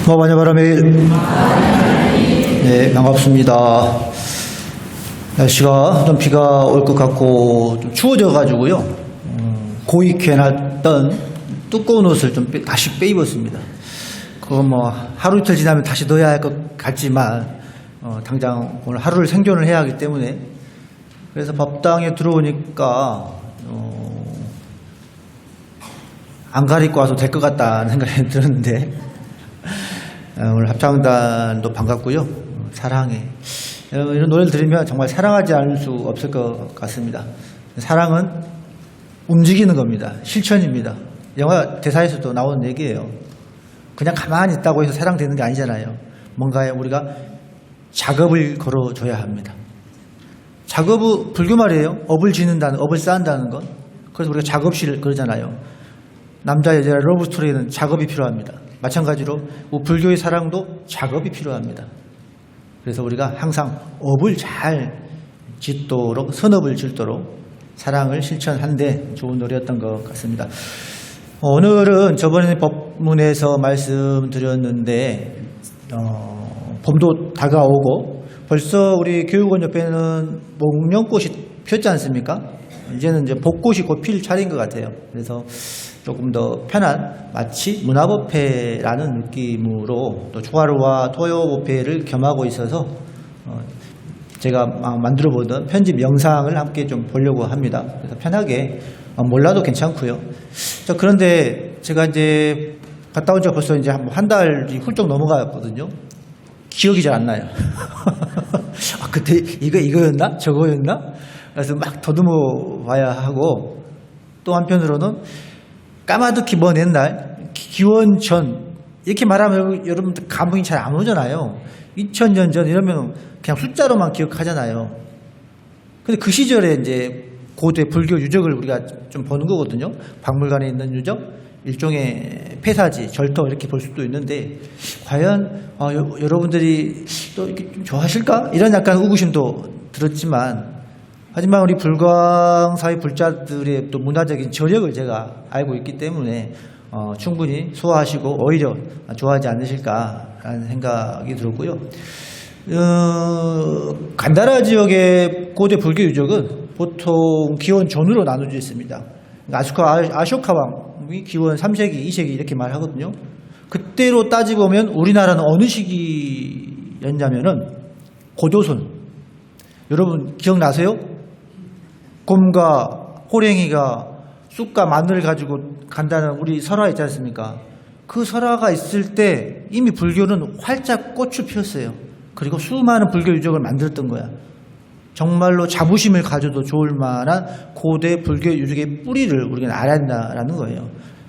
마바냐 바람이. 네, 반갑습니다. 날씨가 좀 비가 올 것 같고 좀 추워져 가지고요. 고익해 놨던 두꺼운 옷을 좀 다시 빼입었습니다. 그건 뭐 하루 이틀 지나면 다시 넣어야 할 것 같지만 당장 오늘 하루를 생존을 해야 하기 때문에, 그래서 법당에 들어오니까 안 가리고 와도 될 것 같다는 생각이 들었는데, 오늘 합창단도 반갑고요. 사랑해. 여러분, 이런 노래를 들으면 정말 사랑하지 않을 수 없을 것 같습니다. 사랑은 움직이는 겁니다. 실천입니다. 영화 대사에서도 나오는 얘기예요. 그냥 가만히 있다고 해서 사랑되는 게 아니잖아요. 뭔가에 우리가 작업을 걸어줘야 합니다. 작업은 불교 말이에요. 업을 짓는다는, 업을 쌓는다는 것. 그래서 우리가 작업실 그러잖아요. 남자 여자 러브 스토리에는 작업이 필요합니다. 마찬가지로 불교의 사랑도 작업이 필요합니다. 그래서 우리가 항상 업을 잘 짓도록, 선업을 짓도록 사랑을 실천한데 좋은 노래였던 것 같습니다. 오늘은 저번에 법문에서 말씀드렸는데 봄도 다가오고 벌써 우리 교육원 옆에는 목련꽃이 폈지 않습니까? 이제는 이제 벚꽃이 곧 필 차례인 것 같아요. 그래서 조금 더 편한, 마치 문화법회라는 느낌으로 또 초하루와 토요법회를 겸하고 있어서 제가 만들어보던 편집 영상을 함께 좀 보려고 합니다. 그래서 편하게 몰라도 괜찮고요. 자, 그런데 제가 이제 갔다 온 지가 벌써 이제 한 달이 훌쩍 넘어갔거든요. 기억이 잘 안 나요. 그때 이거였나? 저거였나? 그래서 막 더듬어 봐야 하고, 또 한편으로는 까마득히 먼 옛날, 기원 전, 이렇게 말하면 여러분들 감흥이 잘 안 오잖아요. 2000년 전 이러면 그냥 숫자로만 기억하잖아요. 근데 그 시절에 이제 고대 불교 유적을 우리가 좀 보는 거거든요. 박물관에 있는 유적, 일종의 폐사지, 절터 이렇게 볼 수도 있는데, 과연 여러분들이 또 이렇게 좀 좋아하실까? 이런 약간 의구심도 들었지만, 하지만 우리 불광사의 불자들의 또 문화적인 저력을 제가 알고 있기 때문에 충분히 소화하시고 오히려 좋아하지 않으실까라는 생각이 들었고요. 간다라 지역의 고대 불교 유적은 보통 기원 전후로 나눠져 있습니다. 아쇼카 왕이 기원 3세기, 2세기 이렇게 말하거든요. 그때로 따지보면 우리나라는 어느 시기였냐면은 고조선. 여러분 기억나세요? 곰과 호랭이가 쑥과 마늘을 가지고 간다는 우리 설화 있지 않습니까? 그 설화가 있을 때 이미 불교는 활짝 꽃을 피웠어요. 그리고 수많은 불교 유적을 만들었던 거야. 정말로 자부심을 가져도 좋을 만한 고대 불교 유적의 뿌리를 우리가 알아야 한다는 거예요.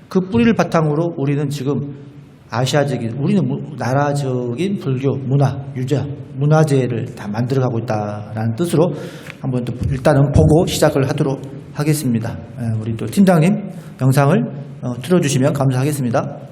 그 뿌리를 바탕으로 우리는 지금 아시아적인, 우리는 나라적인 불교 문화, 유자, 문화재를 다 만들어가고 있다는 뜻으로 한번 또 일단은 보고 시작을 하도록 하겠습니다. 우리 또 팀장님 영상을 틀어주시면 감사하겠습니다.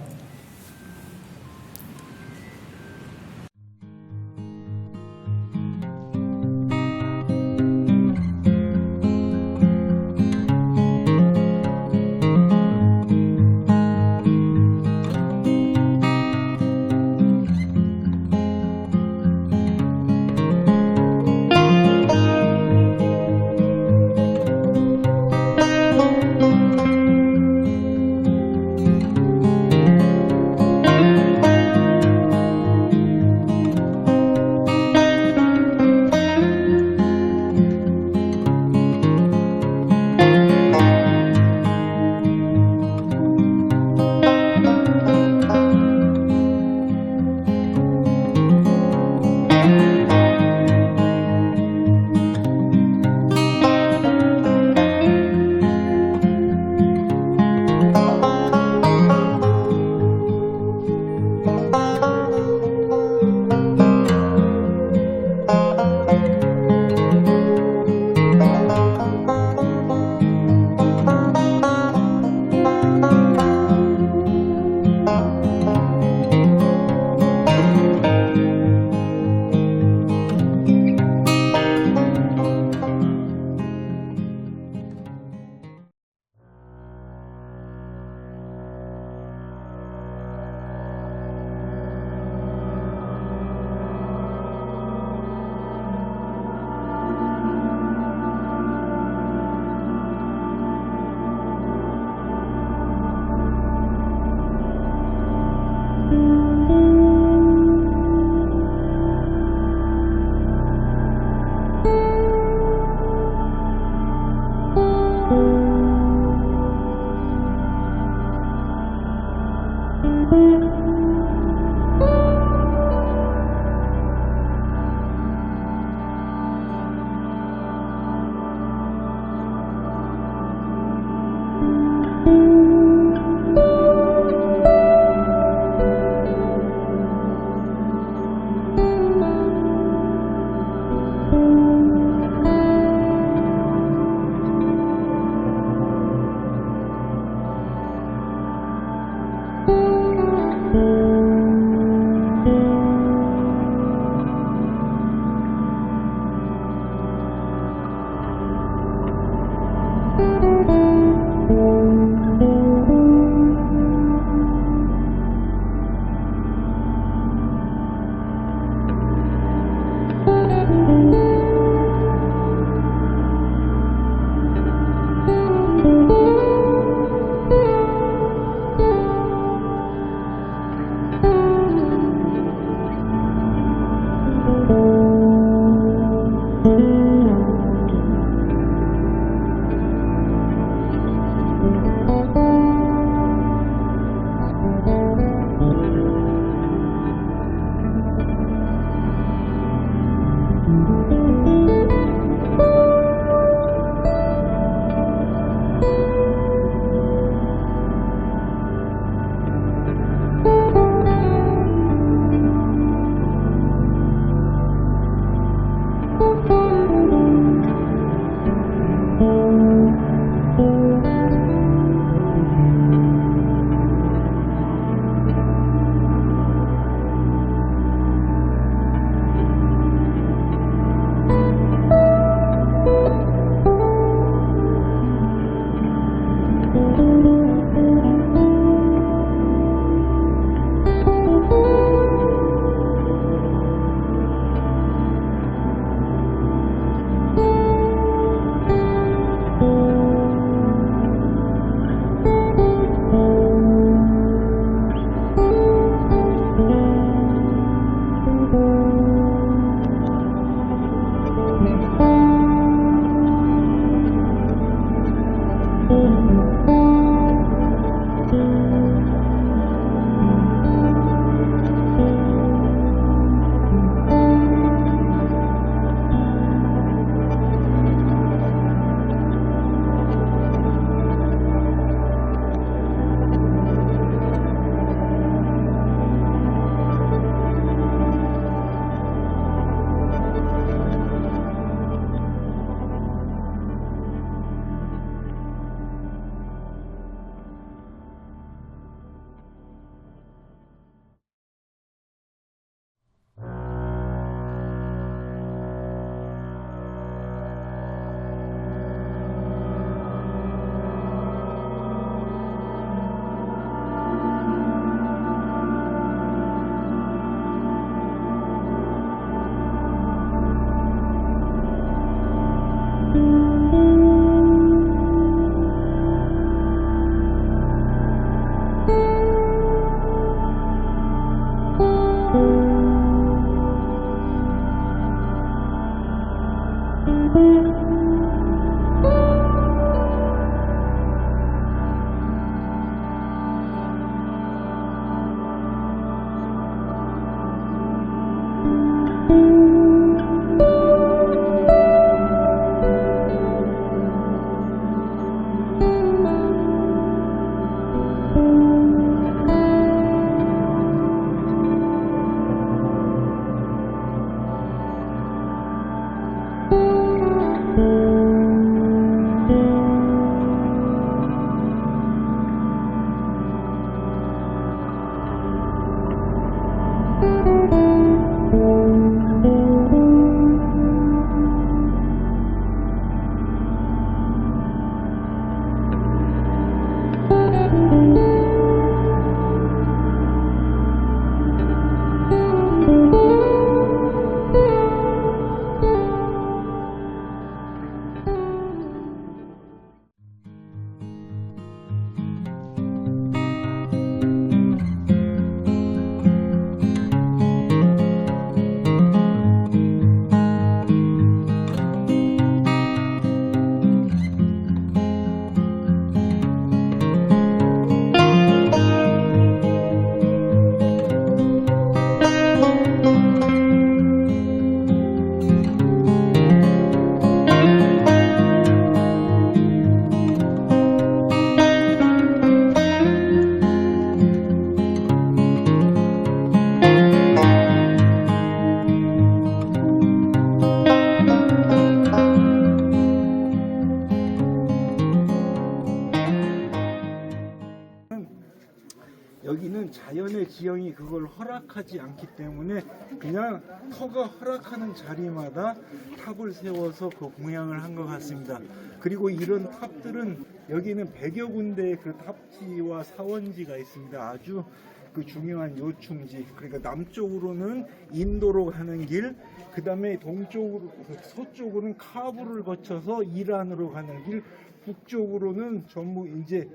여기는 자연의 지형이 그걸 허락하지 않기 때문에 그냥 터가 허락하는 자리마다 탑을 세워서 그 공양을 한 것 같습니다. 그리고 이런 탑들은 여기는 100여 군데의 그 탑지와 사원지가 있습니다. 아주 그 중요한 요충지. 그러니까 남쪽으로는 인도로 가는 길, 그 다음에 동쪽으로, 서쪽으로는 카불을 거쳐서 이란으로 가는 길, 북쪽으로는 전부 이제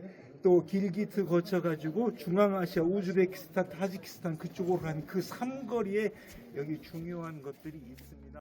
또 길기트 거쳐가지고 중앙아시아, 우즈베키스탄, 타지키스탄 그쪽으로 가는 그 삼거리에 여기 중요한 것들이 있습니다.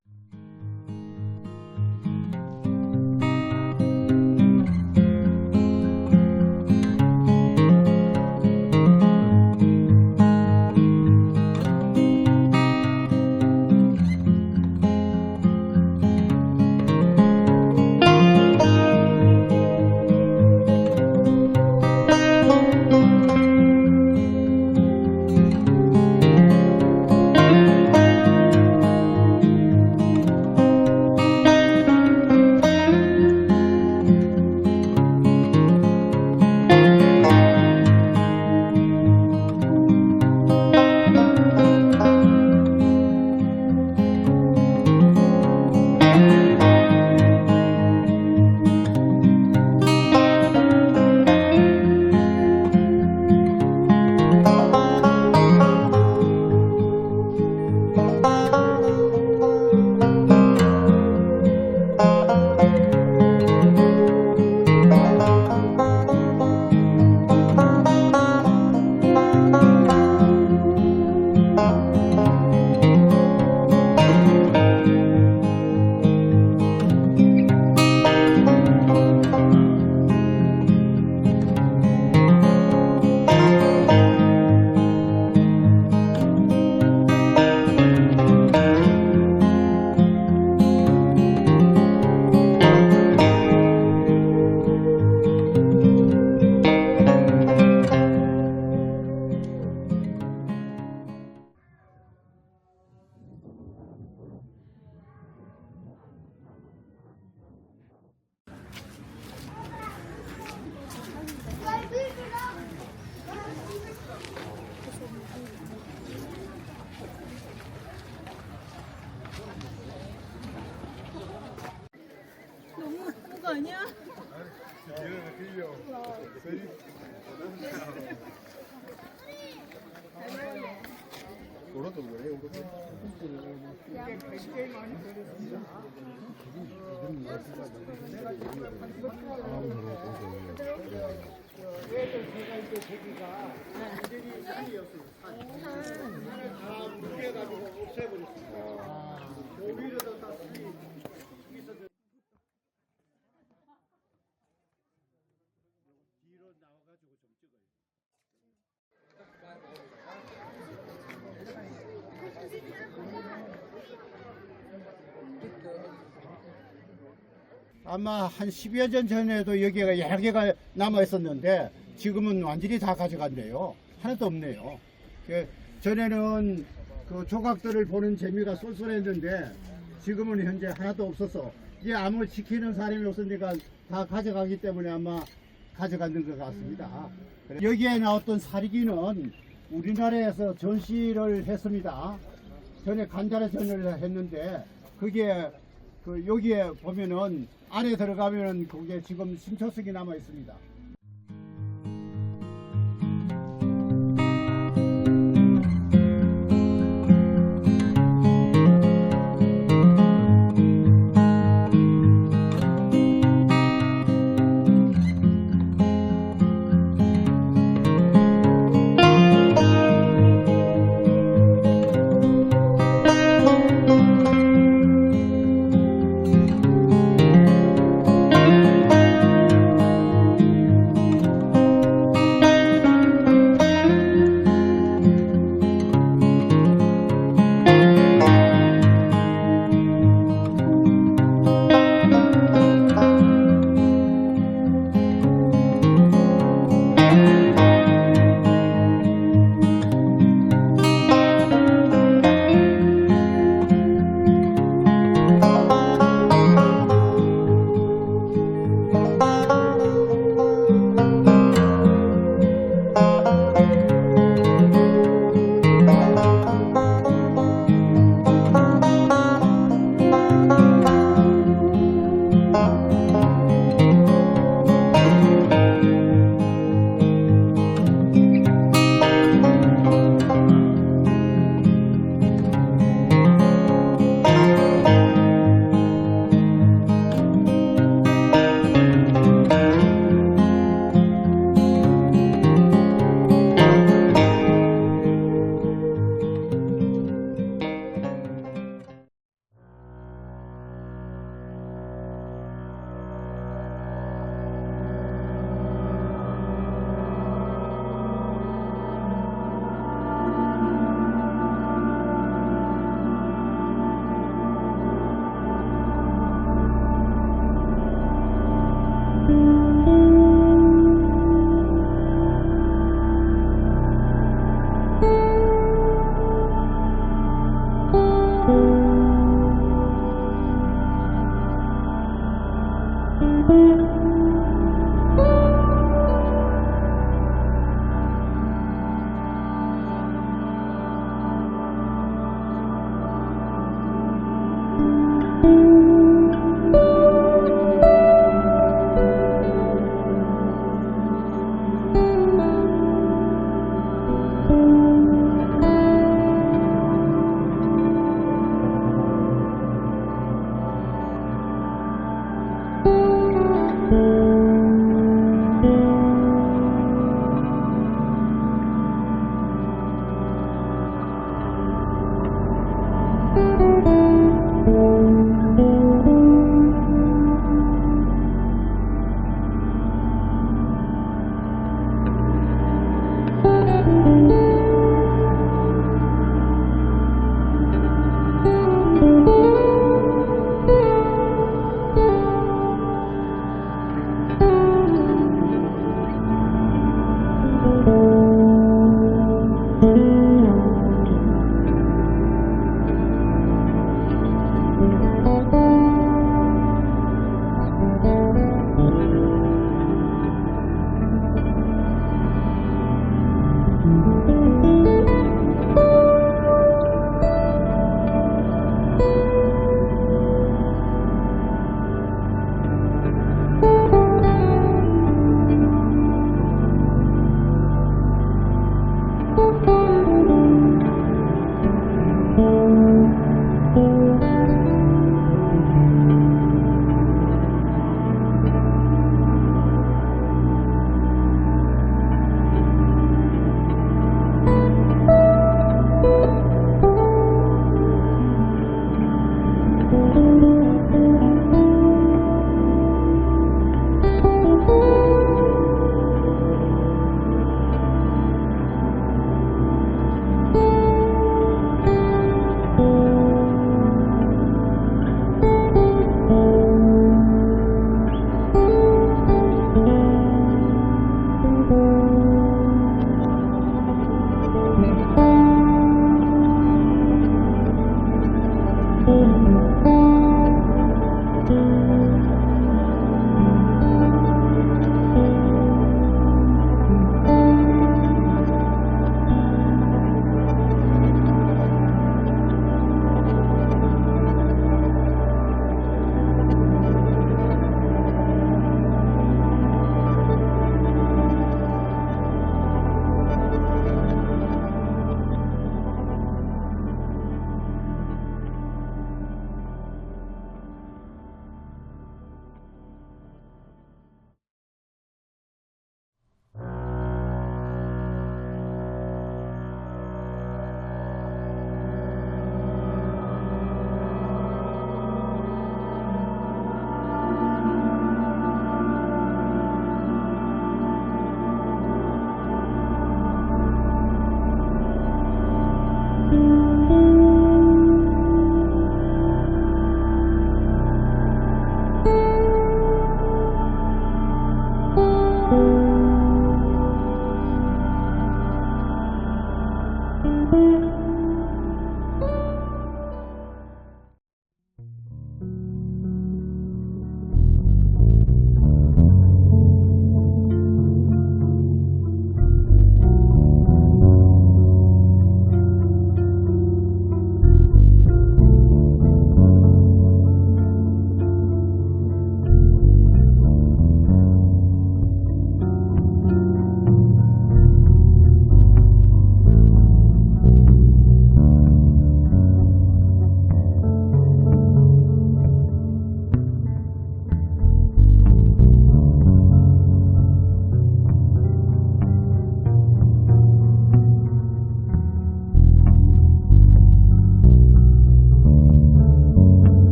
너무하는 거 아니야? 아마 한 10여 년 전에도 여기가 여러 개가 남아 있었는데 지금은 완전히 다 가져간대요. 하나도 없네요. 전에는 그 조각들을 보는 재미가 쏠쏠했는데 지금은 현재 하나도 없어서 이제 아무 지키는 사람이 없으니까 다 가져가기 때문에 아마 가져가는 것 같습니다. 여기에 나왔던 사리기는 우리나라에서 전시를 했습니다. 전에 간자라 전을 했는데 그게 여기에 보면은 안에 들어가면은 그게 지금 심초석이 남아 있습니다.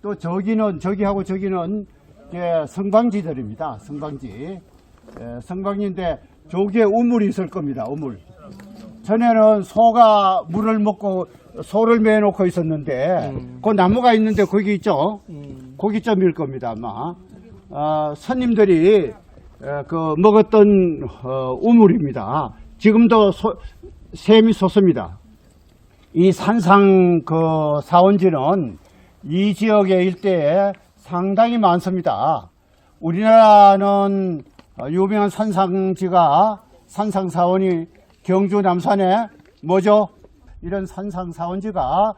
또 저기는 저기하고 저기는 이제 성방지들입니다. 성방지. 성방지인데 저기에 우물이 있을 겁니다. 우물. 전에는 소가 물을 먹고 소를 매놓고 있었는데 그 나무가 있는데 거기 있죠. 거기점일 겁니다. 아마 손님들이 그 먹었던 우물입니다. 지금도 샘이 솟습니다. 이 산상 그 사원지는 이 지역의 일대에 상당히 많습니다. 우리나라는 유명한 산상지가 산상사원이 경주 남산에 뭐죠? 이런 산상사원지가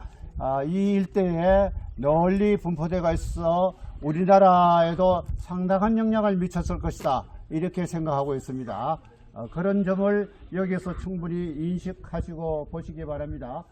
이 일대에 널리 분포되어 있어 우리나라에도 상당한 영향을 미쳤을 것이다. 이렇게 생각하고 있습니다. 그런 점을 여기서 충분히 인식하시고 보시기 바랍니다.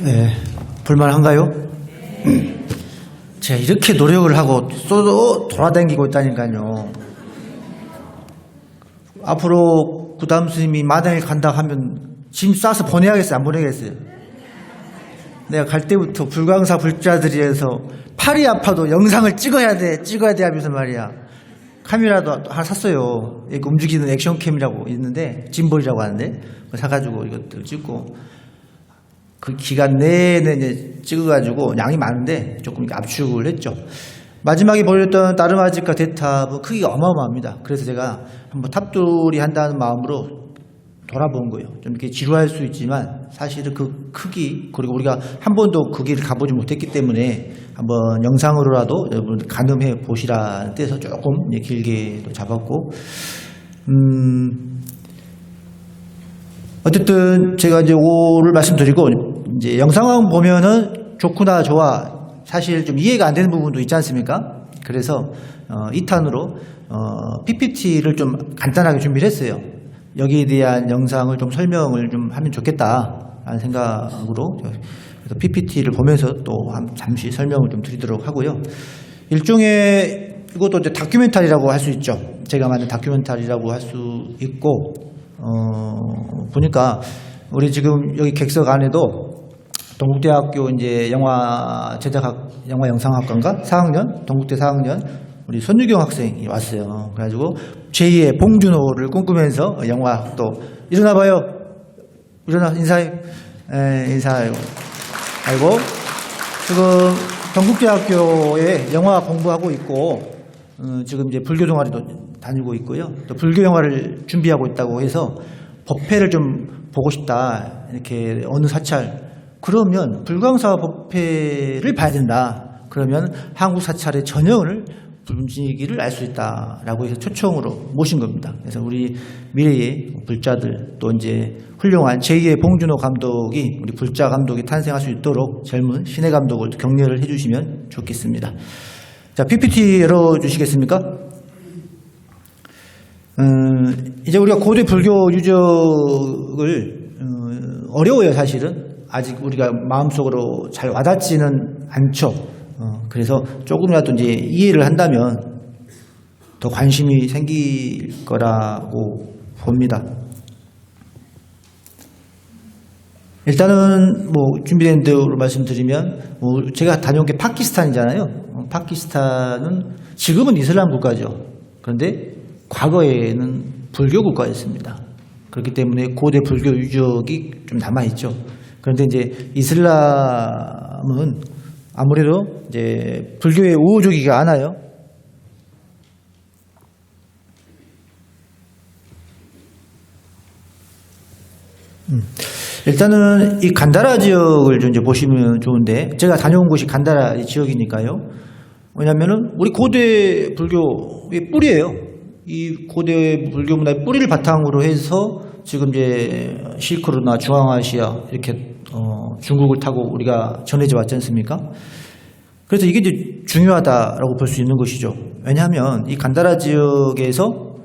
네, 볼만한가요? 제가 이렇게 노력을 하고 또 돌아다니고 있다니까요. 앞으로 구담 스님이 마당에 간다 하면 짐 싸서 보내야겠어요? 안 보내겠어요? 내가 갈 때부터 불광사 불자들이어서 팔이 아파도 영상을 찍어야 돼 하면서 말이야. 카메라도 하나 샀어요. 이거 움직이는 액션캠이라고 있는데, 짐볼이라고 하는데, 그거 사가지고 이것들 찍고, 그 기간 내내 이제 찍어가지고 양이 많은데 조금 압축을 했죠. 마지막에 보여줬던 따르마지카 대탑은 크기가 어마어마합니다. 그래서 제가 한번 탑돌이 한다는 마음으로 돌아본 거예요. 좀 이렇게 지루할 수 있지만 사실은 그 크기, 그리고 우리가 한 번도 그 길을 가보지 못했기 때문에 한번 영상으로라도 여러분 가늠해 보시라는 뜻에서 조금 길게 또 잡았고, 어쨌든 제가 이제 오를 말씀드리고, 이제 영상을 보면은 좋구나 좋아, 사실 좀 이해가 안 되는 부분도 있지 않습니까? 그래서 2탄으로 PPT를 좀 간단하게 준비를 했어요. 여기에 대한 영상을 좀 설명을 좀 하면 좋겠다라는 생각으로, 그래서 PPT를 보면서 또 잠시 설명을 좀 드리도록 하고요. 일종의 이것도 이제 다큐멘터리라고 할 수 있죠. 제가 만든 다큐멘터리라고 할 수 있고, 보니까 우리 지금 여기 객석 안에도 동국대학교 이제 영화 영상학과인가 4학년, 동국대 4학년 우리 손유경 학생이 왔어요. 그래가지고 제2의 봉준호를 꿈꾸면서 영화 또 일어나봐요. 일어나 인사해. 인사하고. 아이고 지금 동국대학교에 영화 공부하고 있고, 지금 이제 불교 동아리도 다니고 있고요. 또 불교 영화를 준비하고 있다고 해서 법회를 좀 보고 싶다. 이렇게 어느 사찰. 그러면 불광사 법회를 봐야 된다. 그러면 한국 사찰의 전형을 분위기를 알 수 있다라고 해서 초청으로 모신 겁니다. 그래서 우리 미래의 불자들, 또 이제 훌륭한 제2의 봉준호 감독이 우리 불자 감독이 탄생할 수 있도록 젊은 신의 감독을 격려를 해주시면 좋겠습니다. 자, PPT 열어주시겠습니까? 이제 우리가 고대 불교 유적을 어려워요, 사실은. 아직 우리가 마음속으로 잘 와닿지는 않죠. 그래서 조금이라도 이제 이해를 한다면 더 관심이 생길 거라고 봅니다. 일단은 뭐 준비된 대로 말씀드리면, 제가 다녀온 게 파키스탄이잖아요. 파키스탄은 지금은 이슬람 국가죠. 그런데 과거에는 불교 국가였습니다. 그렇기 때문에 고대 불교 유적이 좀 남아있죠. 그런데 이제 이슬람은 아무래도 이제 불교의 우호적이가 않아요. 일단은 이 간다라 지역을 좀 이제 보시면 좋은데, 제가 다녀온 곳이 간다라 지역이니까요. 왜냐면은 우리 고대 불교의 뿌리예요. 이 고대 불교 문화의 뿌리를 바탕으로 해서 지금 이제 실크로드나 중앙아시아 이렇게 중국을 타고 우리가 전해져 왔지 않습니까? 그래서 이게 이제 중요하다라고 볼 수 있는 것이죠. 왜냐하면 이 간다라 지역에서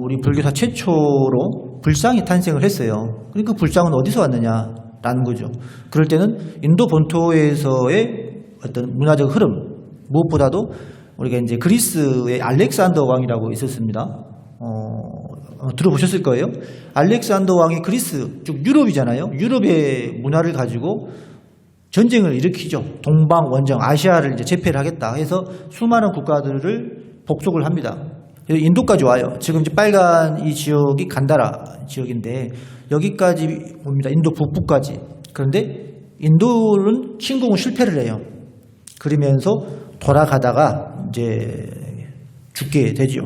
우리 불교사 최초로 불상이 탄생을 했어요. 그러니까 불상은 어디서 왔느냐라는 거죠. 그럴 때는 인도 본토에서의 어떤 문화적 흐름, 무엇보다도 우리가 이제 그리스의 알렉산더 왕이라고 있었습니다. 들어보셨을 거예요. 알렉산더 왕이 그리스, 즉 유럽이잖아요. 유럽의 문화를 가지고 전쟁을 일으키죠. 동방 원정, 아시아를 이제 제패를 하겠다 해서 수많은 국가들을 복속을 합니다. 인도까지 와요. 지금 이제 빨간 이 지역이 간다라 지역인데 여기까지 옵니다. 인도 북부까지. 그런데 인도는 침공을 실패를 해요. 그러면서 돌아가다가 이제 죽게 되죠.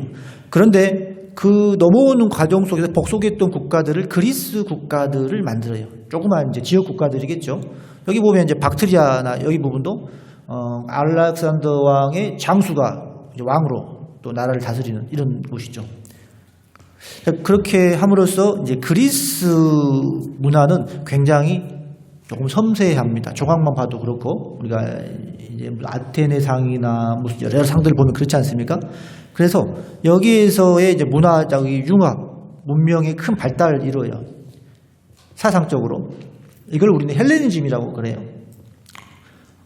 그런데 그 넘어오는 과정 속에서 복속했던 국가들을 그리스 국가들을 만들어요. 조그만 이제 지역 국가들이겠죠. 여기 보면 이제 박트리아나 여기 부분도 알렉산더 왕의 장수가 이제 왕으로 또 나라를 다스리는 이런 곳이죠. 그렇게 함으로써 이제 그리스 문화는 굉장히 조금 섬세합니다. 조각만 봐도 그렇고, 우리가 이제 아테네 상이나 무슨 여러 상들을 보면 그렇지 않습니까? 그래서 여기에서의 이제 문화적 융합, 문명의 큰 발달을 이루어요. 사상적으로. 이걸 우리는 헬레니즘이라고 그래요.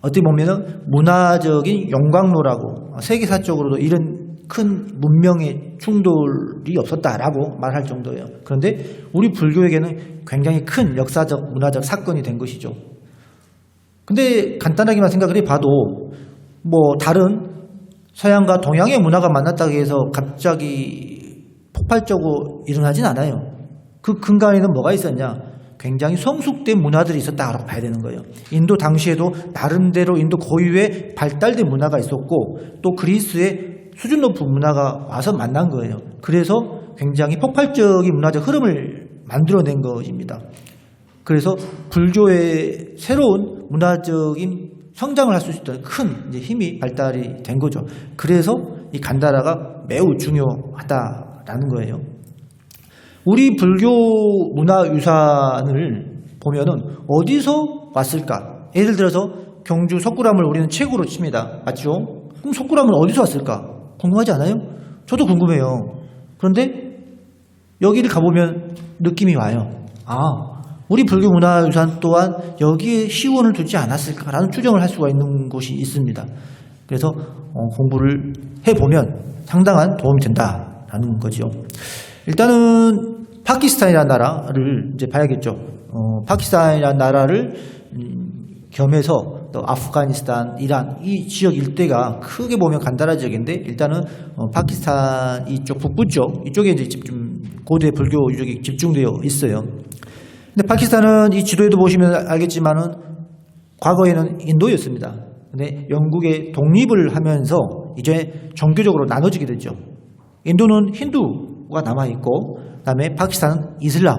어떻게 보면은 문화적인 영광로라고, 세계사적으로도 이런 큰 문명의 충돌이 없었다라고 말할 정도예요. 그런데 우리 불교에게는 굉장히 큰 역사적 문화적 사건이 된 것이죠. 근데 간단하게만 생각을 해봐도 뭐 다른 서양과 동양의 문화가 만났다고 해서 갑자기 폭발적으로 일어나진 않아요. 그 근간에는 뭐가 있었냐? 굉장히 성숙된 문화들이 있었다고 봐야 되는 거예요. 인도 당시에도 나름대로 인도 고유의 발달된 문화가 있었고, 또 그리스의 수준 높은 문화가 와서 만난 거예요. 그래서 굉장히 폭발적인 문화적 흐름을 만들어낸 것입니다. 그래서 불교의 새로운 문화적인 성장을 할 수 있던 큰 힘이 발달이 된 거죠. 그래서 이 간다라가 매우 중요하다라는 거예요. 우리 불교 문화유산을 보면은 어디서 왔을까? 예를 들어서 경주 석굴암을 우리는 최고로 칩니다. 맞죠? 그럼 석굴암은 어디서 왔을까? 궁금하지 않아요? 저도 궁금해요. 그런데 여기를 가보면 느낌이 와요. 아, 우리 불교 문화유산 또한 여기에 시원을 두지 않았을까라는 추정을 할 수가 있는 곳이 있습니다. 그래서 공부를 해보면 상당한 도움이 된다라는 거죠. 일단은 파키스탄이라는 나라를 이제 봐야겠죠. 파키스탄이라는 나라를 겸해서 또 아프가니스탄, 이란 이 지역 일대가 크게 보면 간다라 지역인데, 일단은 파키스탄 이쪽 북부 쪽 이쪽에 이제 좀 고대 불교 유적이 집중되어 있어요. 근데 파키스탄은 이 지도에도 보시면 알겠지만은 과거에는 인도였습니다. 근데 영국의 독립을 하면서 이제 종교적으로 나눠지게 됐죠. 인도는 힌두가 남아있고, 그 다음에 파키스탄은 이슬람.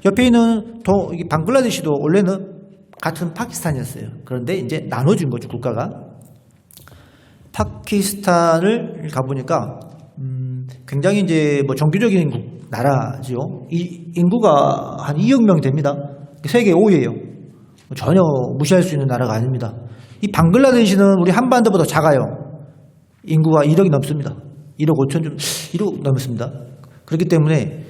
옆에 있는 방글라데시도 원래는 같은 파키스탄이었어요. 그런데 이제 나눠진 거죠, 국가가. 파키스탄을 가보니까, 굉장히 이제 뭐 종교적인 나라죠. 이 인구가 한 2억 명 됩니다. 세계 5위예요. 전혀 무시할 수 있는 나라가 아닙니다. 이 방글라데시는 우리 한반도보다 작아요. 인구가 1억이 넘습니다. 1억 5천 좀 1억 넘습니다. 그렇기 때문에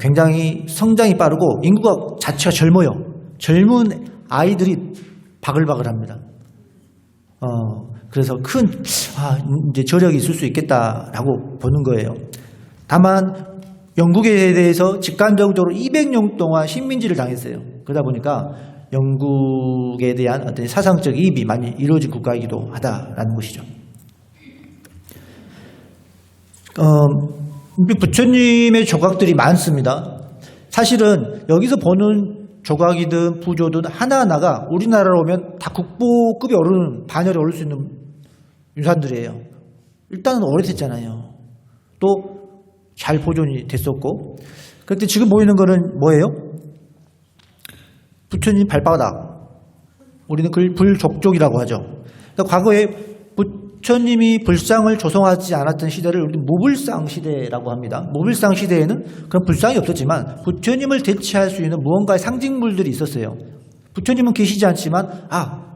굉장히 성장이 빠르고 인구가 자체가 젊어요. 젊은 아이들이 바글바글합니다. 그래서 큰 이제 저력이 있을 수 있겠다라고 보는 거예요. 다만 영국에 대해서 직간접적으로 200년 동안 식민지를 당했어요. 그러다 보니까 영국에 대한 어떤 사상적 이입이 많이 이루어진 국가이기도 하다라는 것이죠. 부처님의 조각들이 많습니다. 사실은 여기서 보는 조각이든 부조든 하나하나가 우리나라로 오면 다 국보급에 오르는, 반열에 오를 수 있는 유산들이에요. 일단은 오래됐잖아요. 또 잘 보존이 됐었고. 그런데 지금 보이는 거는 뭐예요? 부처님 발바닥. 우리는 그걸 불족족이라고 하죠. 그러니까 과거에 부처님이 불상을 조성하지 않았던 시대를 우리는 무불상 시대라고 합니다. 무불상 시대에는 그런 불상이 없었지만 부처님을 대체할 수 있는 무언가의 상징물들이 있었어요. 부처님은 계시지 않지만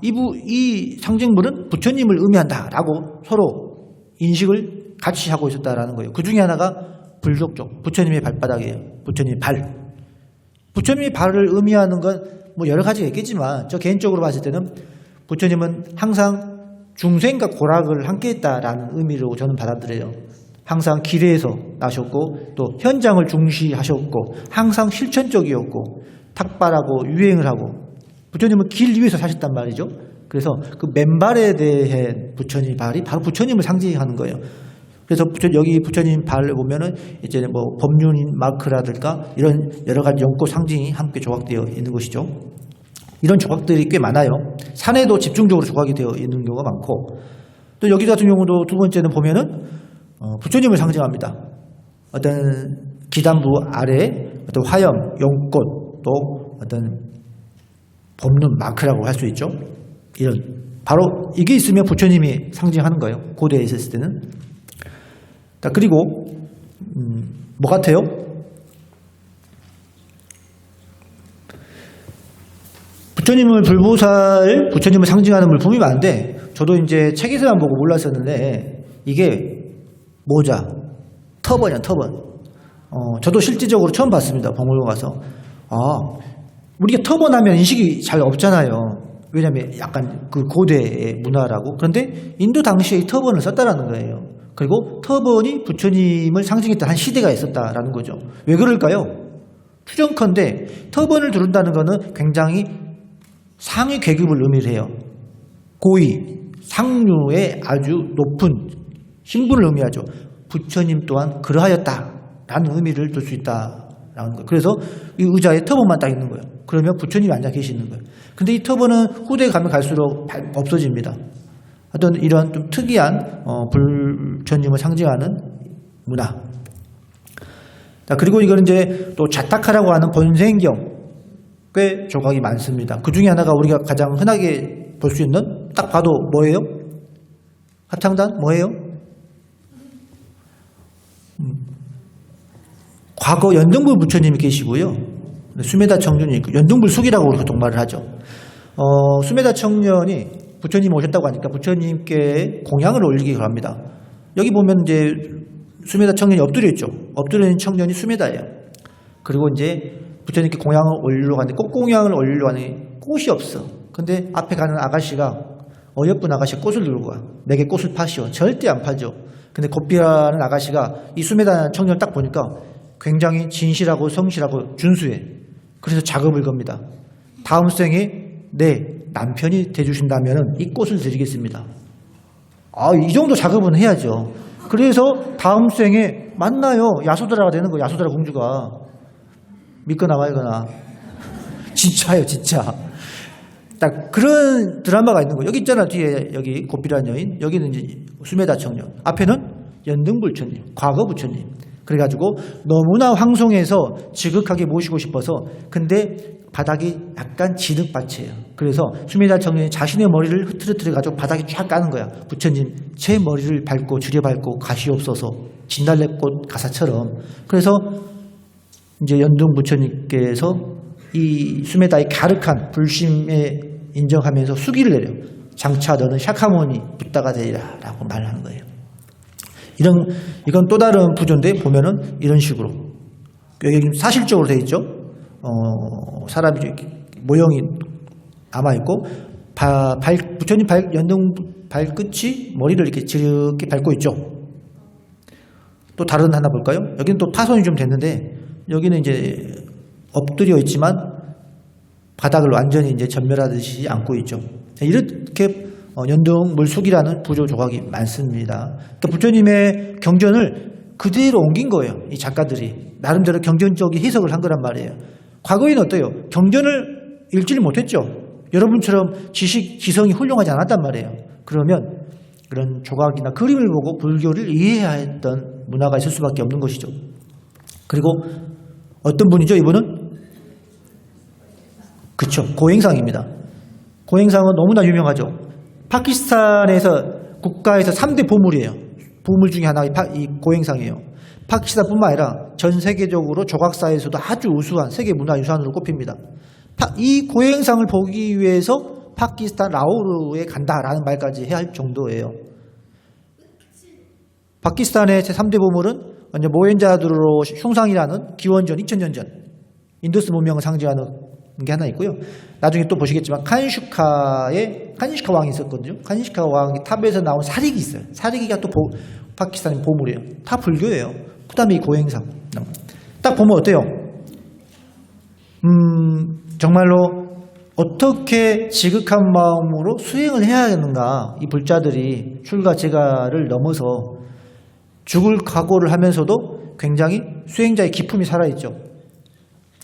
이 상징물은 부처님을 의미한다라고 서로 인식을 같이 하고 있었다라는 거예요. 그 중에 하나가 불족족, 부처님의 발바닥이에요. 부처님의 발. 부처님의 발을 의미하는 건 뭐 여러 가지가 있겠지만 저 개인적으로 봤을 때는 부처님은 항상 중생과 고락을 함께 했다라는 의미로 저는 받아들여요. 항상 길에서 나셨고 또 현장을 중시하셨고 항상 실천적이었고 탁발하고 유행을 하고, 부처님은 길 위에서 사셨단 말이죠. 그래서 그 맨발에 대해 부처님 발이 바로 부처님을 상징하는 거예요. 그래서 여기 부처님 발을 보면은 이제 뭐 법륜인 마크라든가 이런 여러 가지 연꽃 상징이 함께 조각되어 있는 것이죠. 이런 조각들이 꽤 많아요. 산에도 집중적으로 조각이 되어 있는 경우가 많고, 또 여기 같은 경우도 두 번째는 보면은 부처님을 상징합니다. 어떤 기단부 아래에 어떤 화염, 연꽃, 또 어떤 법륜 마크라고 할 수 있죠. 이런 바로 이게 있으면 부처님이 상징하는 거예요. 고대에 있었을 때는. 그리고 뭐 같아요? 부처님을 상징하는 물품이 많은데, 저도 이제 책에서만 보고 몰랐었는데 이게 모자, 터번이야, 터번. 저도 실질적으로 처음 봤습니다. 박물관 가서. 우리가 터번 하면 인식이 잘 없잖아요. 왜냐하면 약간 그 고대의 문화라고. 그런데 인도 당시에 이 터번을 썼다라는 거예요. 그리고 터번이 부처님을 상징했던 한 시대가 있었다라는 거죠. 왜 그럴까요? 추정컨대 터번을 두른다는 것은 굉장히 상위 계급을 의미를 해요. 고위, 상류의 아주 높은 신분을 의미하죠. 부처님 또한 그러하였다라는 의미를 둘 수 있다라는 거예요. 그래서 이 의자에 터번만 딱 있는 거예요. 그러면 부처님이 앉아 계시는 거예요. 근데 이 터번은 후대에 가면 갈수록 없어집니다. 어떤 이런 좀 특이한 부처님을 상징하는 문화. 자, 그리고 이거는 이제 또 자타카라고 하는 번생경 꽤 조각이 많습니다. 그 중에 하나가 우리가 가장 흔하게 볼 수 있는 딱 봐도 뭐예요? 합창단 뭐예요? 과거 연등불 부처님이 계시고요. 수메다 청년이 있고 연등불 숙이라고 우리가 동말을 하죠. 수메다 청년이 부처님 오셨다고 하니까 부처님께 공양을 올리기 합니다. 여기 보면 이제 수메다 청년이 엎드려 있죠. 엎드려 있는 청년이 수메다예요. 그리고 이제 부처님께 공양을 올리려고 하는데 꽃공양을 올리려고 하니 꽃이 없어. 근데 앞에 가는 아가씨가 어여쁜 아가씨가 꽃을 들고 가. 내게 꽃을 파시오. 절대 안 팔죠. 근데 곱비라는 아가씨가 이 수메다 청년을 딱 보니까 굉장히 진실하고 성실하고 준수해. 그래서 작업을 겁니다. 다음 생에 내 남편이 돼주신다면 이 꽃을 드리겠습니다. 이 정도 작업은 해야죠. 그래서 다음 생에 만나요. 야소드라가 되는 거예요. 야소드라 공주가. 믿거나 말거나. 진짜예요, 진짜. 딱 그런 드라마가 있는 거예요. 여기 있잖아, 뒤에 여기 곱비란 여인. 여기는 이제 수메다 청년. 앞에는 연등불처님, 과거 부처님. 그래가지고 너무나 황송해서 지극하게 모시고 싶어서 근데 바닥이 약간 진흙밭이에요. 그래서 수메다 청년이 자신의 머리를 흐트러뜨려가지고 바닥에 쫙 까는 거야. 부처님 제 머리를 밟고 줄여밟고 가시옵소서. 진달래꽃 가사처럼. 그래서 이제 연등 부처님께서 이 수메다의 가륵한 불심에 인정하면서 수기를 내려요. 장차 너는 샤카모니 붓다가 되리라 라고 말하는 거예요. 이건 또 다른 부조인데 보면은 이런 식으로 여기 사실적으로 되어 있죠. 사람이 모형이 남아 있고 부처님 연등 발끝이 머리를 이렇게 지렇게 밟고 있죠. 또 다른 하나 볼까요? 여기는 또 파손이 좀 됐는데 여기는 이제 엎드려 있지만 바닥을 완전히 이제 전멸하듯이 안고 있죠. 이렇게 연등 물숙이라는 부조 조각이 많습니다. 그러니까 부처님의 경전을 그대로 옮긴 거예요. 이 작가들이 나름대로 경전적인 해석을 한 거란 말이에요. 과거에는 어때요? 경전을 읽지를 못했죠. 여러분처럼 지성이 훌륭하지 않았단 말이에요. 그러면 그런 조각이나 그림을 보고 불교를 이해해야 했던 문화가 있을 수밖에 없는 것이죠. 그리고 어떤 분이죠? 이분은? 그쵸, 고행상입니다. 고행상은 너무나 유명하죠. 파키스탄에서 국가에서 3대 보물이에요. 보물 중에 하나가 이 고행상이에요. 파키스탄뿐만 아니라 전 세계적으로 조각사에서도 아주 우수한 세계문화유산으로 꼽힙니다. 이 고행상을 보기 위해서 파키스탄 라오르에 간다라는 말까지 해야 할 정도예요. 파키스탄의 제3대 보물은 먼저 모헨자두로 흉상이라는 기원전 2000년 전 인더스 문명을 상징하는 게 하나 있고요. 나중에 또 보시겠지만 카니슈카 왕이 있었거든요. 카니슈카 왕이 탑에서 나온 사리기 있어요. 사리기가 또 파키스탄의 보물이에요. 다 불교예요. 그 다음에 이 고행상. 딱 보면 어때요? 정말로 어떻게 지극한 마음으로 수행을 해야 하는가. 이 불자들이 출가 제가를 넘어서 죽을 각오를 하면서도 굉장히 수행자의 기품이 살아있죠.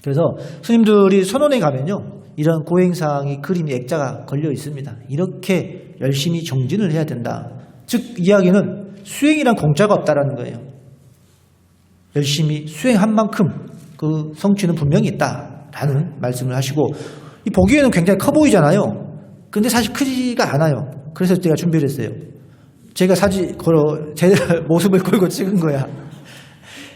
그래서 스님들이 선원에 가면요, 이런 고행상의 그림이 액자가 걸려 있습니다. 이렇게 열심히 정진을 해야 된다. 즉 이야기는 수행이란 공짜가 없다라는 거예요. 열심히 수행한 만큼 그 성취는 분명히 있다라는 말씀을 하시고, 이 보기에는 굉장히 커 보이잖아요. 근데 사실 크지가 않아요. 그래서 제가 준비를 했어요. 제가 제 모습을 걸고 찍은 거야.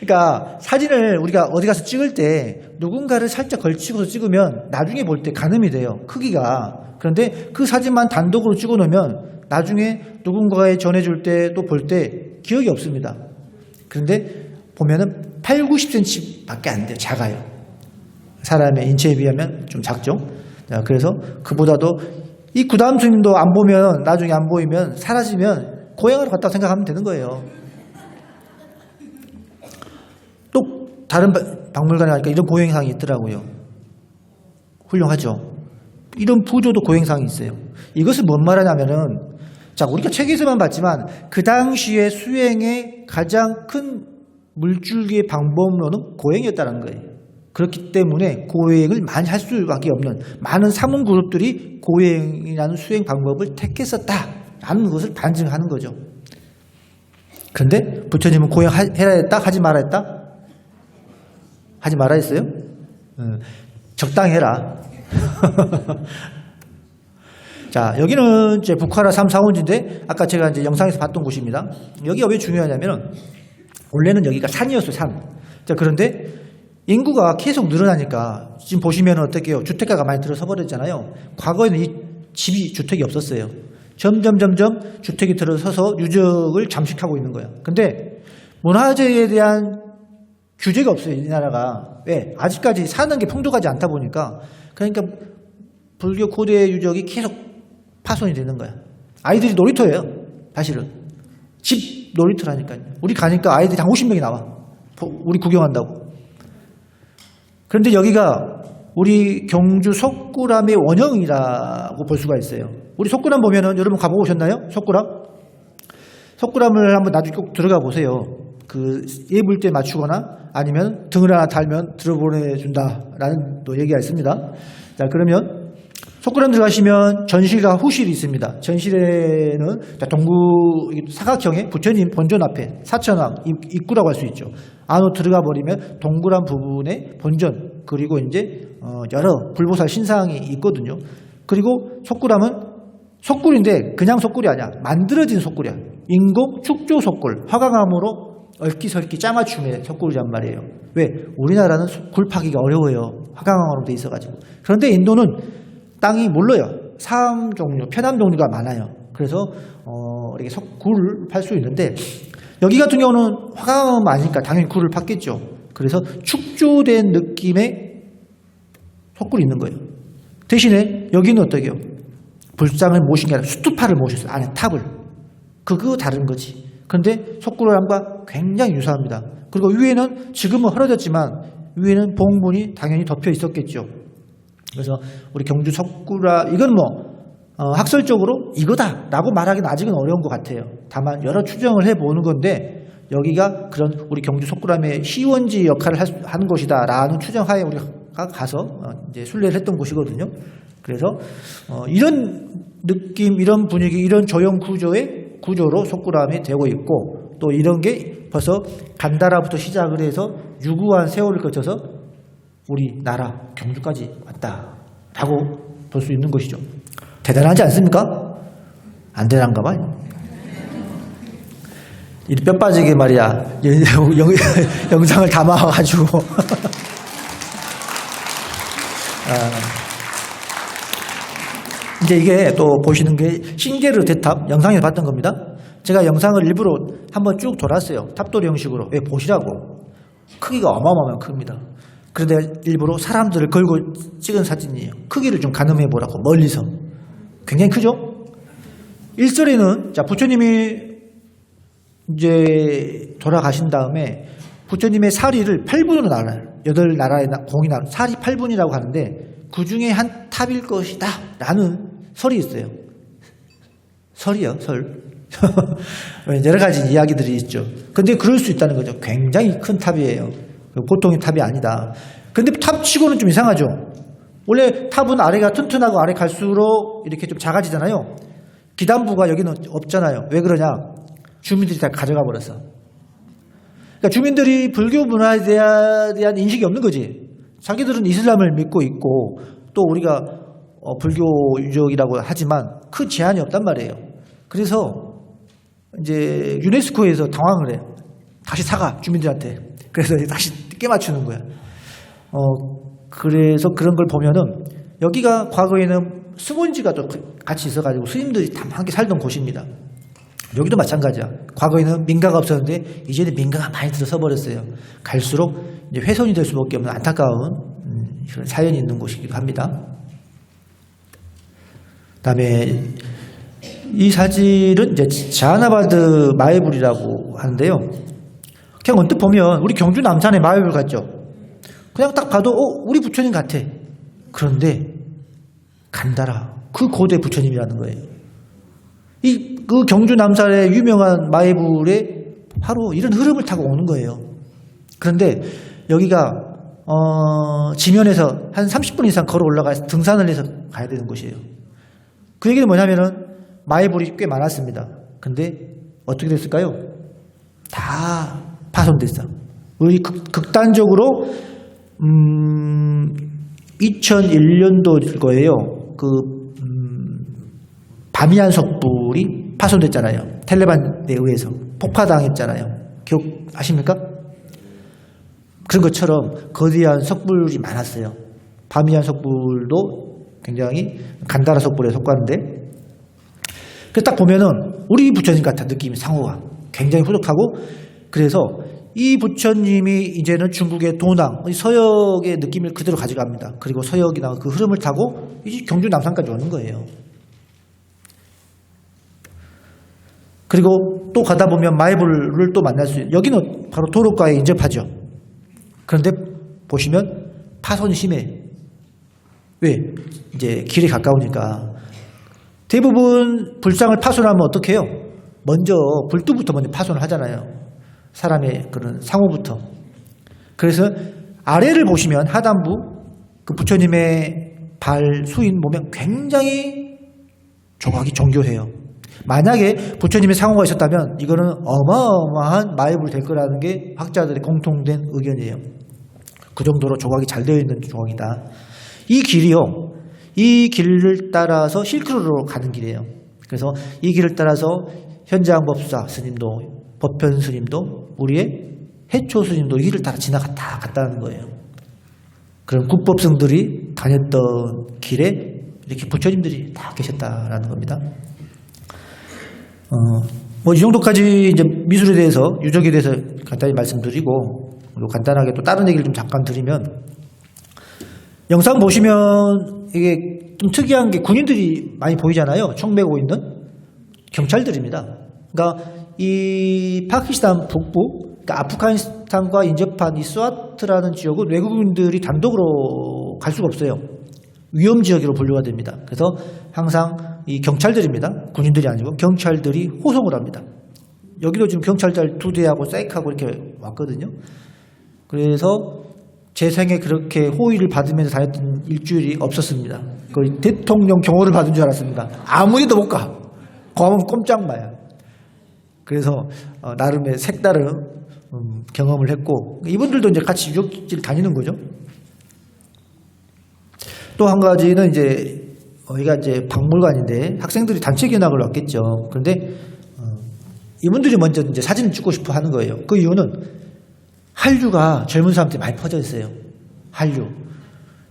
그러니까 사진을 우리가 어디 가서 찍을 때 누군가를 살짝 걸치고서 찍으면 나중에 볼 때 가늠이 돼요. 크기가. 그런데 그 사진만 단독으로 찍어 놓으면 나중에 누군가에 전해줄 때 또 볼 때 기억이 없습니다. 그런데 보면은 8, 90cm 밖에 안 돼요. 작아요. 사람의 인체에 비하면 좀 작죠. 자, 그래서 그보다도 이 구다음 스님도 안 보면, 나중에 안 보이면, 사라지면 고향으로 갔다고 생각하면 되는 거예요. 또 다른 박물관에 가니까 이런 고행상이 있더라고요. 훌륭하죠. 이런 부조도 고행상이 있어요. 이것은 뭔 말하냐면은, 자, 우리가 책에서만 봤지만 그 당시에 수행의 가장 큰 물줄기의 방법론은 고행이었다는 거예요. 그렇기 때문에 고행을 많이 할 수밖에 없는 많은 사문 그룹들이 고행이라는 수행 방법을 택했었다라는 것을 반증하는 거죠. 그런데 부처님은 고행해라 했다? 하지 마라 했다? 하지 마라 했어요? 적당히 해라. 자, 여기는 이제 북하라 3, 4원지인데 아까 제가 이제 영상에서 봤던 곳입니다. 여기가 왜 중요하냐면은 원래는 여기가 산이었어요, 산. 자, 그런데 인구가 계속 늘어나니까 지금 보시면 어떻게요? 주택가가 많이 들어서 버렸잖아요. 과거에는 이 집이 주택이 없었어요. 점점 주택이 들어서서 유적을 잠식하고 있는 거예요. 근데 문화재에 대한 규제가 없어요, 이 나라가. 왜? 아직까지 사는 게 풍족하지 않다 보니까. 그러니까 불교 고대 유적이 계속 파손이 되는 거야. 아이들이 놀이터예요, 사실은. 집 놀이터라니까요. 우리 가니까 아이들이 한 50명이 나와. 우리 구경한다고. 그런데 여기가 우리 경주 석굴암의 원형이라고 볼 수가 있어요. 우리 석굴암 보면은 여러분 가보고 오셨나요? 석굴암? 석굴암을 한번 나중에 꼭 들어가 보세요. 그 예불대 맞추거나 아니면 등을 하나 달면 들어보내준다라는 또 얘기가 있습니다. 자, 그러면 석굴암 들어가시면 전실과 후실이 있습니다. 전실에는 동구 사각형의 부처님 본전 앞에 사천왕 입구라고 할 수 있죠. 안으로 들어가 버리면 동그란 부분에 본전 그리고 이제 여러 불보살 신상이 있거든요. 그리고 석굴암은 석굴인데 그냥 석굴이 아니야. 만들어진 석굴이야. 인공 축조 석굴, 화강암으로 얽기설기 짜맞춤의 석굴이란 말이에요. 왜? 우리나라는 굴 파기가 어려워요. 화강암으로 돼 있어가지고. 그런데 인도는 땅이 몰라요. 사암 종류, 편암 종류가 많아요. 그래서 이렇게 굴을 팔 수 있는데 여기 같은 경우는 화강암 아니니까 당연히 굴을 팠겠죠. 그래서 축조된 느낌의 석굴이 있는 거예요. 대신에 여기는 어떠게요? 불상을 모신 게 아니라 수투파를 모셨어요. 안에 탑을. 그거 다른 거지. 그런데 석굴암과 굉장히 유사합니다. 그리고 위에는 지금은 헐어졌지만 위에는 봉문이 당연히 덮여 있었겠죠. 그래서 우리 경주 석굴암 이건 학설적으로 이거다라고 말하기는 아직은 어려운 것 같아요. 다만 여러 추정을 해보는 건데 여기가 그런 우리 경주 석굴암의 시원지 역할을 하는 곳이다라는 추정하에 우리가 가서 이제 순례를 했던 곳이거든요. 그래서 이런 느낌, 이런 분위기, 이런 조형 구조로 석굴암이 되고 있고 또 이런 게 벌써 간다라부터 시작을 해서 유구한 세월을 거쳐서 우리나라 경주까지 왔다라고 볼 수 있는 것이죠. 대단하지 않습니까? 안 대단한가 봐요. 이 뼈 빠지게 말이야 영상을 담아가지고 이제 이게 또 보시는 게 신게르 대탑 영상에서 봤던 겁니다. 제가 영상을 일부러 한번 쭉 돌았어요. 탑돌이 형식으로. 왜? 보시라고. 크기가 어마어마하면 큽니다. 그런데 일부러 사람들을 걸고 찍은 사진이에요. 크기를 좀 가늠해 보라고 멀리서. 굉장히 크죠? 일설에는 자 부처님이 이제 돌아가신 다음에 부처님의 사리를 8분으로 나눠요. 8나라의 공이 나눠 사리 8분이라고 하는데 그 중에 한 탑일 것이다 라는 설이 있어요. 설이요, 설. 여러 가지 이야기들이 있죠. 근데 그럴 수 있다는 거죠. 굉장히 큰 탑이에요. 보통의 탑이 아니다. 근데 탑치고는 좀 이상하죠. 원래 탑은 아래가 튼튼하고 아래 갈수록 이렇게 좀 작아지잖아요. 기단부가 여기는 없잖아요. 왜 그러냐? 주민들이 다 가져가 버렸어. 그러니까 주민들이 불교 문화에 대한 인식이 없는 거지. 자기들은 이슬람을 믿고 있고 또 우리가 불교 유적이라고 하지만 큰 제한이 없단 말이에요. 그래서 이제 유네스코에서 당황을 해요. 다시 사가 주민들한테. 그래서 다시 깨맞추는 거야. 그래서 그런 걸 보면은 여기가 과거에는 수문지가 또 같이 있어가지고 스님들이 다 함께 살던 곳입니다. 여기도 마찬가지야. 과거에는 민가가 없었는데 이제는 민가가 많이 들어서 버렸어요. 갈수록 이제 훼손이 될 수밖에 없는 안타까운 그런 사연이 있는 곳이기도 합니다. 그다음에 이 사진은 이제 자하나바드 마에불이라고 하는데요. 그냥 언뜻 보면 우리 경주 남산의 마에불 같죠? 그냥 딱 봐도 우리 부처님 같아. 그런데 간다라 그 고대 부처님이라는 거예요. 그 경주 남산의 유명한 마에불에 바로 이런 흐름을 타고 오는 거예요. 그런데 여기가 지면에서 한 30분 이상 걸어 올라가서 등산을 해서 가야 되는 곳이에요. 그 얘기는 뭐냐면은 마에불이 꽤 많았습니다. 근데 어떻게 됐을까요? 다 파손됐어. 우리 극단적으로 2001년도일 거예요. 바미안 석불이 파손됐잖아요. 텔레반에 의해서 폭파당했잖아요. 기억하십니까? 그런 것처럼 거대한 석불이 많았어요. 바미안 석불도 굉장히 간다라 석불에 속하는데, 그래서 딱 보면은 우리 부처님 같은 느낌이 상호가 굉장히 후덕하고, 그래서 이 부처님이 이제는 중국의 도낭, 서역의 느낌을 그대로 가져갑니다. 그리고 서역이나 그 흐름을 타고 이제 경주 남산까지 오는 거예요. 그리고 또 가다 보면 마에불을 또 만날 수 있어요. 여기는 바로 도로가에 인접하죠. 그런데 보시면 파손이 심해. 왜? 이제 길에 가까우니까. 대부분 불상을 파손하면 어떻게 해요? 먼저 불두부터 먼저 파손을 하잖아요. 사람의 그런 상호부터. 그래서 아래를 보시면 하단부 그 부처님의 발 수인 보면 굉장히 조각이 정교해요. 만약에 부처님의 상호가 있었다면 이거는 어마어마한 마에불 될 거라는 게 학자들의 공통된 의견이에요. 그 정도로 조각이 잘 되어 있는 조각이다. 이 길이요, 이 길을 따라서 실크로로 가는 길이에요. 그래서 이 길을 따라서 현장법사 스님도, 법편 스님도, 우리의 해초 스님도 이 길을 따라 지나갔다 갔다는 거예요. 그런 국법승들이 다녔던 길에 이렇게 부처님들이 다 계셨다라는 겁니다. 뭐 이 정도까지 이제 미술에 대해서, 유적에 대해서 간단히 말씀드리고, 그리고 간단하게 또 다른 얘기를 좀 잠깐 드리면, 영상 보시면 이게 좀 특이한 게 군인들이 많이 보이잖아요. 총 메고 있는 경찰들입니다. 그러니까 이 파키스탄 북부, 그러니까 아프가니스탄과 인접한 이 스와트라는 지역은 외국인들이 단독으로 갈 수가 없어요. 위험 지역으로 분류가 됩니다. 그래서 항상 이 경찰들입니다. 군인들이 아니고 경찰들이 호송을 합니다. 여기도 지금 경찰들 2대하고 사이크하고 이렇게 왔거든요. 그래서 제 생에 그렇게 호의를 받으면서 다녔던 일주일이 없었습니다. 거의 대통령 경호를 받은 줄 알았습니다. 아무리도 못 가. 거하면 꼼짝 마야. 그래서 나름의 색다른 경험을 했고, 이분들도 이제 같이 유적지를 다니는 거죠. 또 한 가지는 이제 여기가 이제 박물관인데 학생들이 단체 견학을 왔겠죠. 그런데 이분들이 먼저 이제 사진을 찍고 싶어 하는 거예요. 그 이유는 한류가 젊은 사람들이 많이 퍼져 있어요. 한류.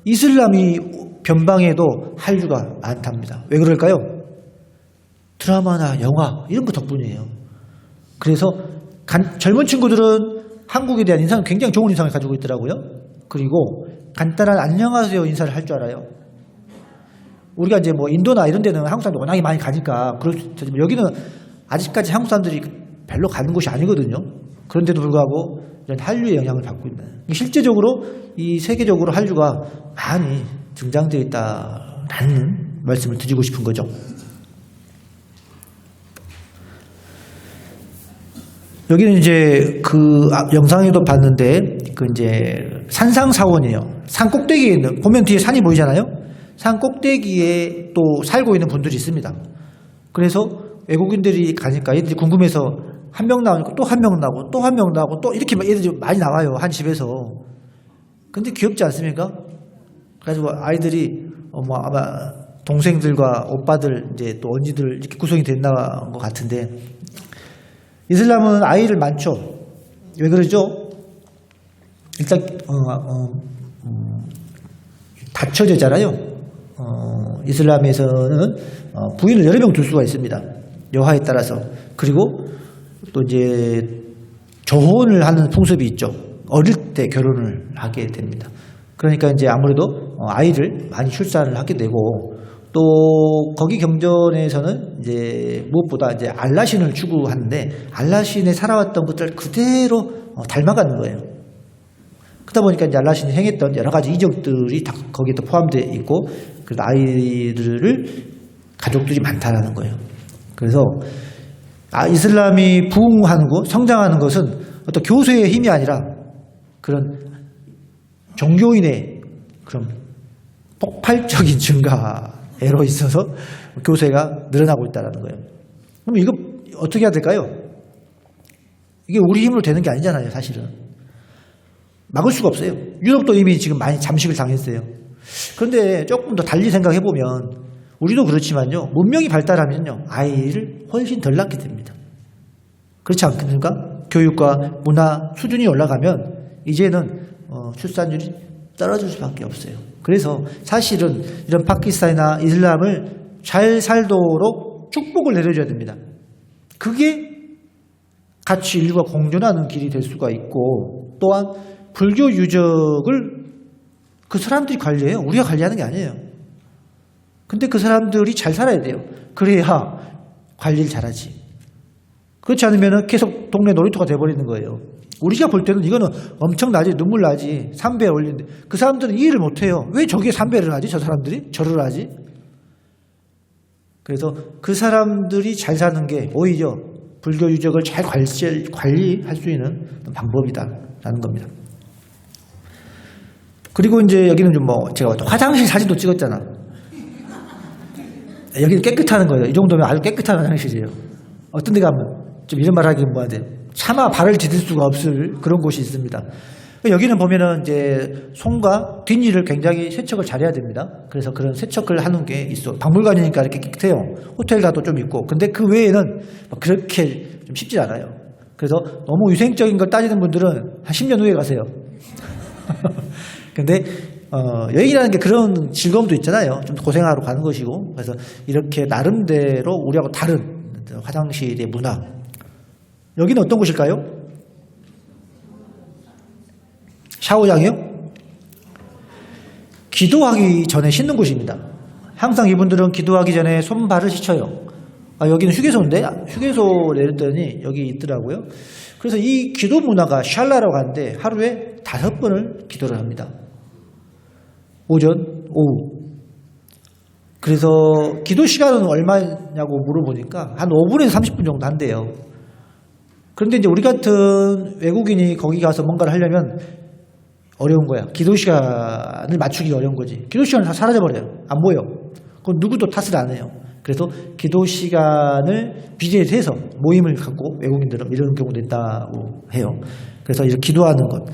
이슬람이 변방에도 한류가 많답니다. 왜 그럴까요? 드라마나 영화 이런 거 덕분이에요. 그래서 젊은 친구들은 한국에 대한 인상은 굉장히 좋은 인상을 가지고 있더라고요. 그리고 간단한 안녕하세요 인사를 할 줄 알아요. 우리가 이제 뭐 인도나 이런 데는 한국 사람들이 워낙에 많이 가니까 그렇지만 여기는 아직까지 한국 사람들이 별로 가는 곳이 아니거든요. 그런데도 불구하고 이런 한류의 영향을 받고 있는. 실제적으로 이 세계적으로 한류가 많이 등장되어 있다라는 말씀을 드리고 싶은 거죠. 여기는 이제 그 영상에도 봤는데 그 이제 산상사원이에요. 산 꼭대기에 있는, 보면 뒤에 산이 보이잖아요. 산 꼭대기에 또 살고 있는 분들이 있습니다. 그래서 외국인들이 가니까 얘들이 궁금해서 한 명 나오니까 또 한 명 나오고 또 한 명 나오고 또 이렇게 애들이 많이 나와요. 한 집에서. 근데 귀엽지 않습니까? 그래가지고 아이들이 뭐 아마 동생들과 오빠들 이제 또 언니들 이렇게 구성이 됐나 것 같은데, 이슬람은 아이를 많죠. 왜 그러죠? 일단 다처제잖아요. 이슬람에서는 부인을 여러 명 둘 수가 있습니다. 여하에 따라서. 그리고 또 이제 조혼을 하는 풍습이 있죠. 어릴 때 결혼을 하게 됩니다. 그러니까 이제 아무래도 아이를 많이 출산을 하게 되고 또 거기 경전에서는 이제 무엇보다 이제 알라신을 추구하는데 알라신에 살아왔던 것들 그대로 닮아가는 거예요. 그러다 보니까 이제 알라신이 행했던 여러 가지 이적들이 다 거기에 또 포함되어 있고 그래서 아이들을 가족들이 많다라는 거예요. 그래서 이슬람이 부흥하는 것, 성장하는 것은 어떤 교수의 힘이 아니라 그런 종교인의 그런 폭발적인 증가로 있어서 교세가 늘어나고 있다는 거예요. 그럼 이거 어떻게 해야 될까요? 이게 우리 힘으로 되는 게 아니잖아요, 사실은. 막을 수가 없어요. 유럽도 이미 지금 많이 잠식을 당했어요. 그런데 조금 더 달리 생각해보면 우리도 그렇지만요, 문명이 발달하면요, 아이를 훨씬 덜 낳게 됩니다. 그렇지 않습니까? 교육과 문화 수준이 올라가면 이제는 출산율이 떨어질 수밖에 없어요. 그래서 사실은 이런 파키스탄이나 이슬람을 잘 살도록 축복을 내려줘야 됩니다. 그게 같이 인류가 공존하는 길이 될 수가 있고 또한 불교 유적을 그 사람들이 관리해요. 우리가 관리하는 게 아니에요. 근데 그 사람들이 잘 살아야 돼요. 그래야 관리를 잘하지. 그렇지 않으면 계속 동네 놀이터가 돼버리는 거예요. 우리가 볼 때는 이거는 엄청나지, 눈물 나지, 3배 올리는데 그 사람들은 이해를 못해요. 왜 저게 3배를 하지? 저 사람들이? 절을 하지? 그래서 그 사람들이 잘 사는 게 오히려 불교 유적을 잘 관리할 수 있는 방법이다라는 겁니다. 그리고 이제 여기는 좀 제가 화장실 사진도 찍었잖아. 여기는 깨끗하는 거예요. 이 정도면 아주 깨끗한 화장실이에요. 어떤 데 가면 좀 이런 말 하기는 뭐한데 차마 발을 디딜 수가 없을 그런 곳이 있습니다. 여기는 보면은 이제 손과 뒷일을 굉장히 세척을 잘해야 됩니다. 그래서 그런 세척을 하는 게 있어. 박물관이니까 이렇게 깨끗해요. 호텔 가도 좀 있고. 근데 그 외에는 그렇게 좀 쉽지 않아요. 그래서 너무 위생적인 걸 따지는 분들은 한 10년 후에 가세요. 근데 여행이라는 게 그런 즐거움도 있잖아요. 좀 고생하러 가는 것이고. 그래서 이렇게 나름대로 우리하고 다른 화장실의 문화. 여기는 어떤 곳일까요? 샤워장이요? 기도하기 전에 씻는 곳입니다. 항상 이분들은 기도하기 전에 손발을 씻어요. 여기는 휴게소인데 휴게소 내렸더니 여기 있더라고요. 그래서 이 기도 문화가 샬라라고 하는데 하루에 5번을 기도를 합니다. 오전, 오후. 그래서 기도 시간은 얼마냐고 물어보니까 한 5분에서 30분 정도 한대요. 그런데 이제 우리 같은 외국인이 거기 가서 뭔가를 하려면 어려운 거야. 기도 시간을 맞추기 어려운 거지. 기도 시간은 다 사라져버려요. 안 보여. 그건 누구도 탓을 안 해요. 그래서 기도 시간을 비제해서 모임을 갖고 외국인들은 이런 경우도 있다고 해요. 그래서 이렇게 기도하는 것.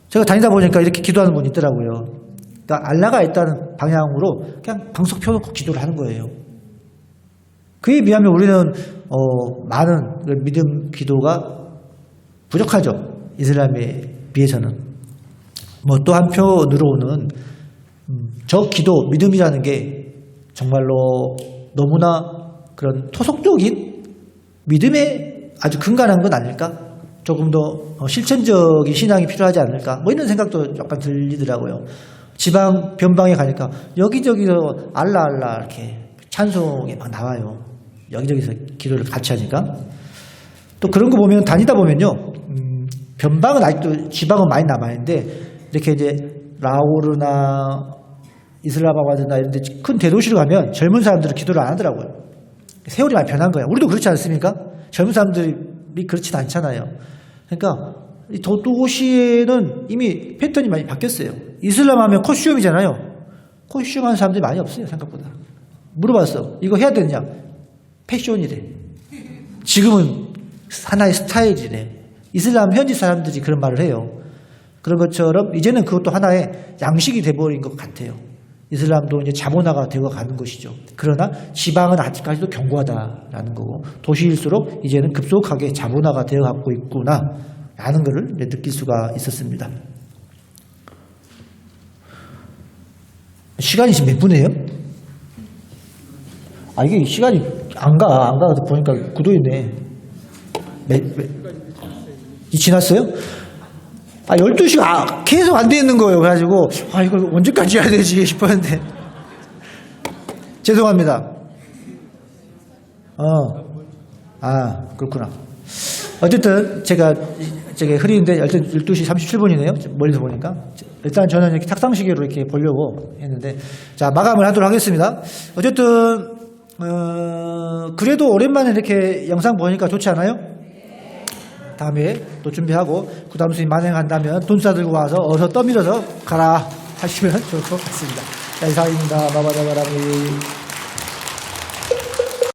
제가 다니다 보니까 이렇게 기도하는 분이 있더라고요. 그러니까 알라가 있다는 방향으로 그냥 방석 펴놓고 기도를 하는 거예요. 그에 비하면 우리는 많은 믿음 기도가 부족하죠. 이슬람에 비해서는. 또 한편으로는 저 기도, 믿음이라는 게 정말로 너무나 그런 토속적인 믿음에 아주 근간한 건 아닐까? 조금 더 실천적인 신앙이 필요하지 않을까? 이런 생각도 약간 들리더라고요. 지방 변방에 가니까 여기저기서 알라 이렇게 찬송이 막 나와요. 여기저기서 기도를 같이 하니까. 또 그런 거 보면 다니다 보면요. 변방은 아직도 지방은 많이 남아있는데 이렇게 이제 라오르나 이슬라마바드나 이런 데 큰 대도시로 가면 젊은 사람들은 기도를 안 하더라고요. 세월이 많이 변한 거예요. 우리도 그렇지 않습니까? 젊은 사람들이 그렇지는 않잖아요. 그러니까 이 도시에는 이미 패턴이 많이 바뀌었어요. 이슬람 하면 코스튬이잖아요. 코스튬 하는 사람들이 많이 없어요. 생각보다. 물어봤어. 이거 해야 되느냐? 패션이래. 지금은 하나의 스타일이래. 이슬람 현지 사람들이 그런 말을 해요. 그런 것처럼 이제는 그것도 하나의 양식이 돼버린 것 같아요. 이슬람도 이제 자본화가 되어 가는 것이죠. 그러나 지방은 아직까지도 견고하다라는 거고 도시일수록 이제는 급속하게 자본화가 되어 갖고 있구나라는 것을 느낄 수가 있었습니다. 시간이 지금 몇 분이에요? 이게 시간이 안 가 보니까 굳어있네. 지났어요? 12시가 계속 안 돼 있는 거예요. 그래가지고, 이걸 언제까지 해야 되지 싶었는데. 죄송합니다. 그렇구나. 어쨌든, 제가 흐리는데, 12시 37분이네요. 멀리서 보니까. 일단 저는 이렇게 탁상시계로 이렇게 보려고 했는데, 자, 마감을 하도록 하겠습니다. 어쨌든, 그래도 오랜만에 이렇게 영상 보니까 좋지 않아요? 다음에 또 준비하고 구담수님 만행한다면 돈 싸들고 와서 어서 떠밀어서 가라 하시면 좋을 것 같습니다. 자, 이상입니다. 마바다바람이.